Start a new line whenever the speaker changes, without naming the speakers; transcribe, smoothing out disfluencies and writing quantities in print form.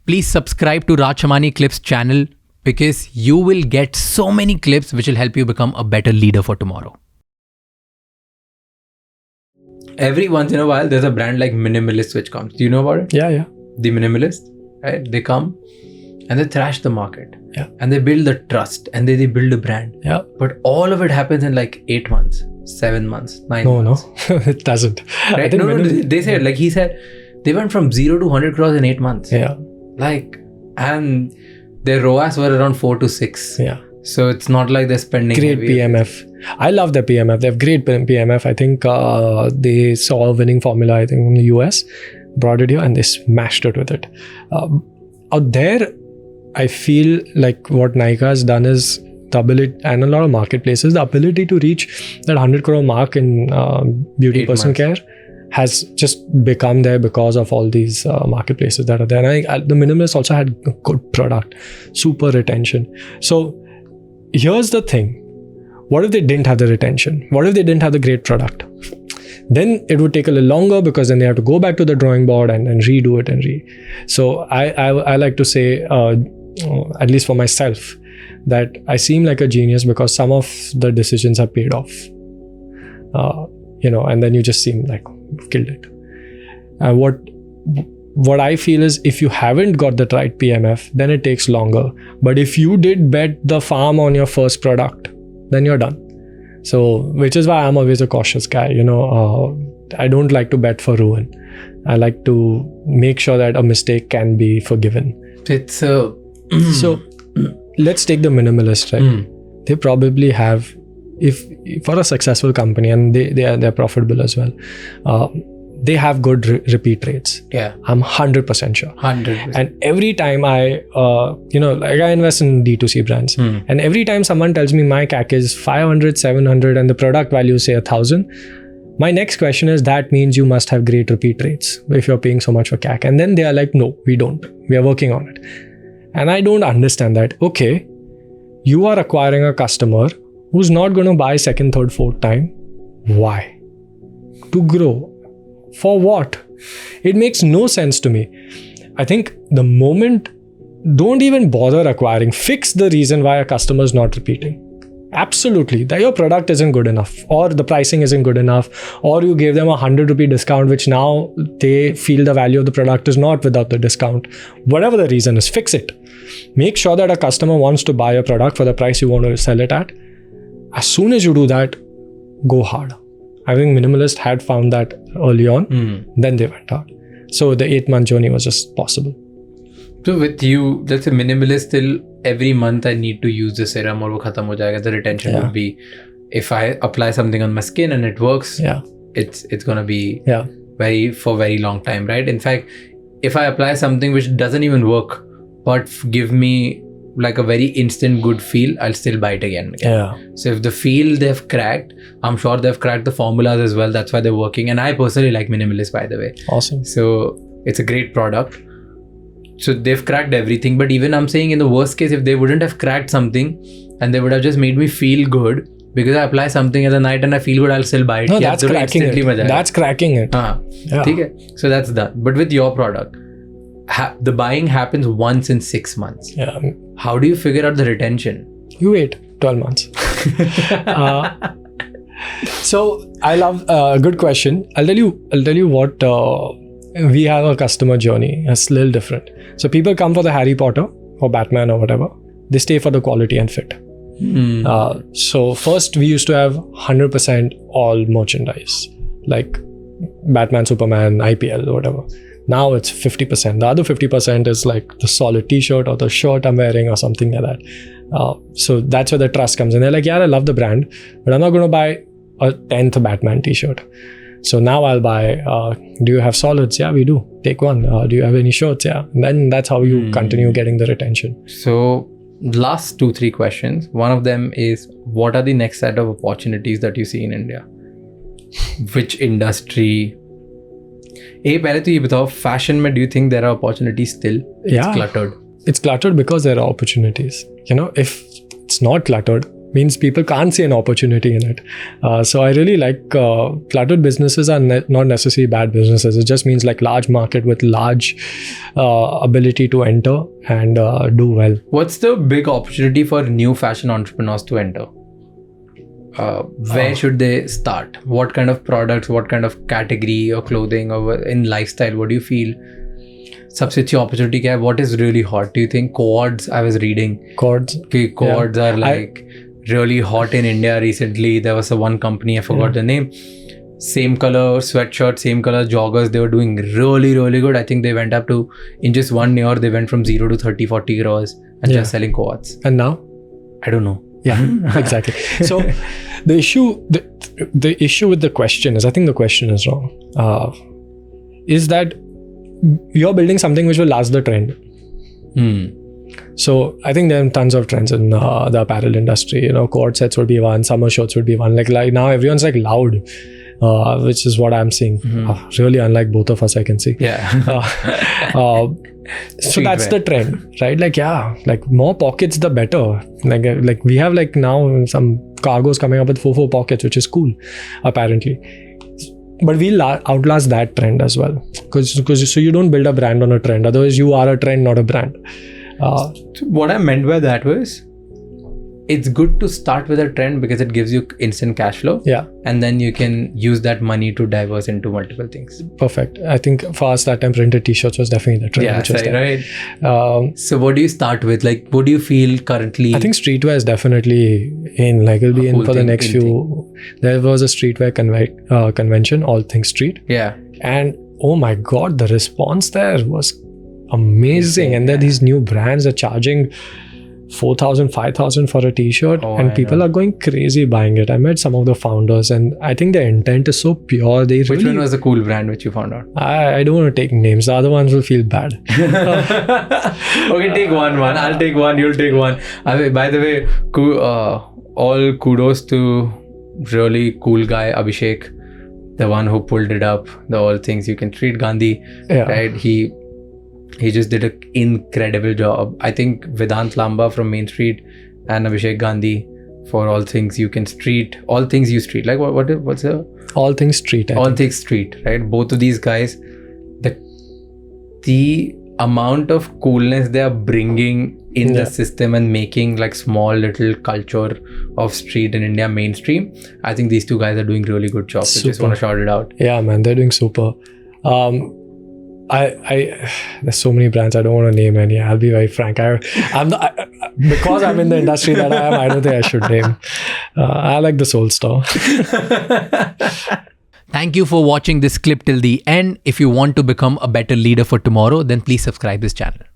please subscribe to Raj Shamani Clips channel because you will get so many clips which will help you become a better leader for tomorrow. Every once in a while, there's a brand like Minimalist which comes. Do you know about it?
Yeah.
The Minimalist, right? They come and they thrash the market.
Yeah.
And they build the trust and they build a brand.
Yeah.
But all of it happens in like 8 months, 7 months, 9 months.
No, it doesn't.
Right? No, they said, like he said, they went from 0 to 100 crores in 8 months.
Yeah.
Like, and their ROAS were around 4 to 6.
Yeah.
So it's not like they're spending
great
heavy.
PMF. I love their PMF. They have great PMF. I think they saw a winning formula, I think, in the US, brought it here, and they smashed it with it. Out there, I feel like what Nykaa has done is the ability, and a lot of marketplaces, the ability to reach that 100 crore mark in beauty person care has just become there because of all these marketplaces that are there. And the Minimalist also had a good product, super retention. So here's the thing. What if they didn't have the retention? What if they didn't have the great product? Then it would take a little longer because then they have to go back to the drawing board and redo it So I like to say, at least for myself, that I seem like a genius because some of the decisions have paid off. And then you just seem like you've killed it. What I feel is if you haven't got the right PMF, then it takes longer. But if you did bet the farm on your first product, then you're done. So, which is why I'm always a cautious guy. I don't like to bet for ruin. I like to make sure that a mistake can be forgiven. So, let's take the Minimalist, right? They probably have, if for a successful company, and they're profitable as well, they have good repeat rates.
Yeah.
I'm 100% sure.
100%.
And every time I invest in D2C brands, and every time someone tells me my CAC is 500, 700 and the product value say 1,000, my next question is, that means you must have great repeat rates if you're paying so much for CAC. And then they are like, no, we don't. We are working on it. And I don't understand that. Okay, you are acquiring a customer who's not going to buy second, third, fourth time. Why? To grow. For what? It makes no sense to me. I think the moment, don't even bother acquiring. Fix the reason why a customer is not repeating. Absolutely. That your product isn't good enough, or the pricing isn't good enough, or you gave them a 100 rupee discount, which now they feel the value of the product is not without the discount. Whatever the reason is, fix it. Make sure that a customer wants to buy a product for the price you want to sell it at. As soon as you do that, go hard. I think Minimalist had found that early on, then they went hard. So the 8-month journey was just possible.
So with you, let's say Minimalist, till every month I need to use the serum or wo khatam ho jayega. The retention would be, if I apply something on my skin and it works, it's gonna be very long time, right? In fact, if I apply something which doesn't even work, but give me like a very instant good feel, I'll still buy it again. So if the feel they've cracked, I'm sure they've cracked the formulas as well. That's why they're working. And I personally like Minimalist, by the way.
Awesome.
So it's a great product. So they've cracked everything. But even I'm saying in the worst case, if they wouldn't have cracked something and they would have just made me feel good, because I apply something at the night and I feel good, I'll still buy it.
No, that's cracking it. That's cracking it.
So that's done. But with your product, the buying happens once in 6 months.
Yeah.
How do you figure out the retention?
You wait 12 months. So I love a good question. I'll tell you what we have a customer journey. It's a little different. So people come for the Harry Potter or Batman or whatever. They stay for the quality and fit. So first we used to have 100% all merchandise, like Batman, Superman, IPL or whatever. Now it's 50%. The other 50% is like the solid t-shirt or the shirt I'm wearing or something like that. So that's where the trust comes in. They're like, yeah, I love the brand, but I'm not going to buy a 10th Batman t-shirt. So now I'll buy, do you have solids? Yeah, we do. Take one. Do you have any shirts? Yeah. And then that's how you continue getting the retention.
So last 2-3 questions. One of them is, what are the next set of opportunities that you see in India? Which industry? पहले तो ये बताओ, fashion में do you think there are opportunities still? It's cluttered.
It's cluttered because there are opportunities. If it's not cluttered, means people can't see an opportunity in it. So I really like cluttered businesses are not necessarily bad businesses. It just means like large market with large ability to enter and do well.
What's the big opportunity for new fashion entrepreneurs to enter? Where should they start? What kind of products, what kind of category or clothing or in lifestyle, what do you feel? सबसे अच्छी opportunity क्या है? What is really hot? Do you think cords? I was reading.
Cords.
Cords are like really hot in India recently. There was one company, I forgot the name. Same color sweatshirt, same color joggers. They were doing really, really good. I think they went up to, in just 1 year, they went from 0 to 30, 40 crores and just selling cords.
And now?
I don't know.
Yeah, exactly. So the issue with the question is, I think the question is wrong. Is that you're building something which will last the trend. So I think there are tons of trends in the apparel industry. You know, cord sets would be one, summer shorts would be one. Like now everyone's like loud, which is what I'm seeing. Really unlike both of us, I can see.
Yeah.
So that's the trend, right? Like, yeah, like more pockets, the better. Like we have like now some cargos coming up with 4 pockets, which is cool, apparently. But we'll outlast that trend as well. Because so you don't build a brand on a trend. Otherwise, you are a trend, not a brand.
What I meant by that was, it's good to start with a trend because it gives you instant cash flow.
Yeah.
And then you can use that money to diverse into multiple things.
Perfect. I think for us that time printed t-shirts was definitely the trend.
Yeah, right. So what do you start with? Like, what do you feel currently?
I think streetwear is definitely in. Like, it'll be in for the next few. There was a streetwear convention, All Things Street.
Yeah.
And oh my God, the response there was amazing. And there are these new brands that are charging 4,000, 5,000 for a t-shirt, and people are going crazy buying it. I met some of the founders and I think their intent is so pure.
Which one was the cool brand which you found out?
I don't want to take names. The other ones will feel bad.
Okay, take one. I'll take one. You'll take one. By the way, all kudos to really cool guy Abhishek, the one who pulled it up. The All Things You Can Treat Gandhi, right? He just did an incredible job. I think Vedant Lamba from Main Street and Abhishek Gandhi for All Things You Can Street. All Things You Street. Like what's the?
All Things Street.
All Things Street, right? Both of these guys, the amount of coolness they are bringing in the system and making like small little culture of street in India mainstream. I think these two guys are doing really good job. So just want to shout it out.
Yeah, man, they're doing super. There's so many brands I don't want to name any. I'll be very frank. Because I'm in the industry that I am, I don't think I should name. I like the Soul Store.
Thank you for watching this clip till the end. If you want to become a better leader for tomorrow, then please subscribe this channel.